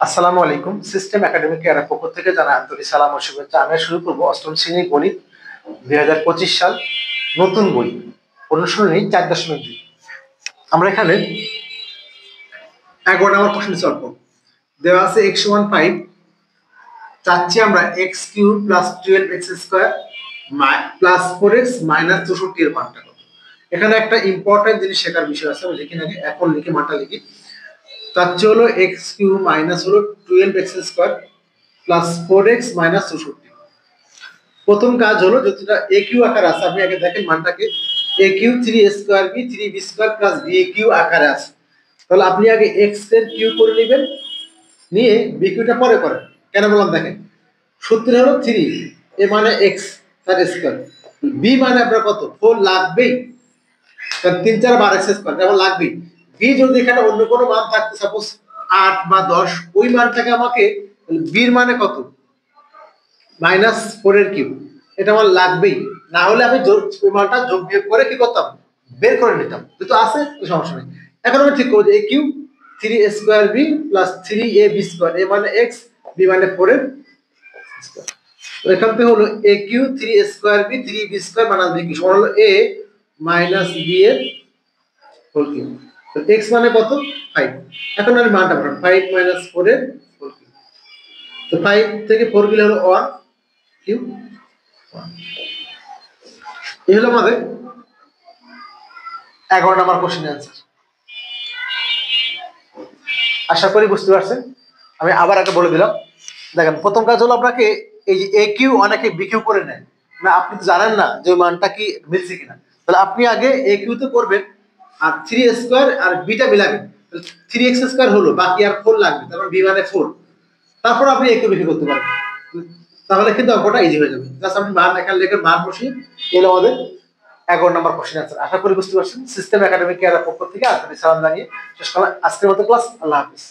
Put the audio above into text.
আসসালামু আলাইকুম। System academic এর পক্ষ থেকে জানা আন্তরিক সালাম ও শুভেচ্ছা। আমি শুরু করব অষ্টম শ্রেণীর গণিত 2025 সাল নতুন বই অনুসরণী 4.2। আমরা এখানে 11 নম্বর কোশ্চেন সলভ করব। দেওয়া আছে x সমান 5, চাচ্ছি আমরা x cube plus 12x square plus 4x minus 64 এর মানটা কত। এখানে একটা ইম্পর্টেন্ট জিনিস শেখার বিষয় আছে, আমি লিখি নাকি এখন লিখে মানটা লিখি। চাচ্ছি হলো x কিউব মাইনাস হলো 12x square plus 4x minus 64। প্রথম কাজ হলো যেটা a কিউ আকারে আছে, আপনি আগে দেখেন মানটাকে a cube 3a square b 3b square plus b cube আকারে আছে। তাহলে আপনি আগে x এর কিউ করে নেবেন, নিয়ে b কিউটা পরে করেন। কেন বললাম দেখেন, সূত্র হলো 3 a মানে x তার স্কয়ার, b মানে আপনার কত 4 লাগবেই, কারণ 3 4 12 x স্কয়ার যেমন লাগবেই। b যদি এখানে অন্য কোনো মান থাকতো, সাপোজ 8 বা 10, ওই মানটাকে আমাকে b এর মানে কত মাইনাস 4 এর কিউব, এটা আমার লাগবেই। না হলে আমি ওই মানটা যোগ বিয়োগ করে কি করতাম, বের করে নিতাম। কিন্তু আছে সমস্যা নেই। এখন আমি ঠিক করব যে a cube 3a square b plus 3ab square, a মানে x b মানে 4 এর স্কয়ার। তো এখান থেকে হলো a cube 3a square b 3b square minus b cube সমান হলো a মাইনাস b এর হোল কিউব। তো x মানে কত 5। এখন আমি মানটা বসাবো 5 মাইনাস 4 এর হোল কিউব। তো 5 থেকে 4 গেলে হলো 1 কিউব। এই হলো আমাদের 11 নম্বর কোশ্চেন অ্যান্সার। আশা করি বুঝতে পারছেন। আমি আবার আগে বলে দিলাম, দেখেন প্রথম কাজ হলো আপনাকে এই যে এ কিউ অনেকে বি কিউ করে নেন না, আপনি তো জানেন না যে ওই মানটা কি মিলছে কিনা। তাহলে আপনি আগে এ কিউ তে করবেন আর 3 স্কয়ার আর বিটা মিলাবেন, 3x স্কয়ার হলো, বাকি আর 4 লাগবে, তারপর বি মানে 4, তারপর আপনি এ কিউ বি কিউ করতে পারবেন। তাহলে কিন্তু অঙ্কটা ইজি হয়ে যাবে। জাস্ট আপনি মান এখানে লিখে মান বসিয়ে এলো আমাদের 11 নম্বর কোশ্চেন অ্যান্সার। আশা করি বুঝতে পারছেন। সিস্টেম একাডেমিক এর পক্ষ থেকে আপনাদের সালাম জানিয়ে শেষ করলাম আজকের মতো ক্লাস। আল্লাহ হাফেজ।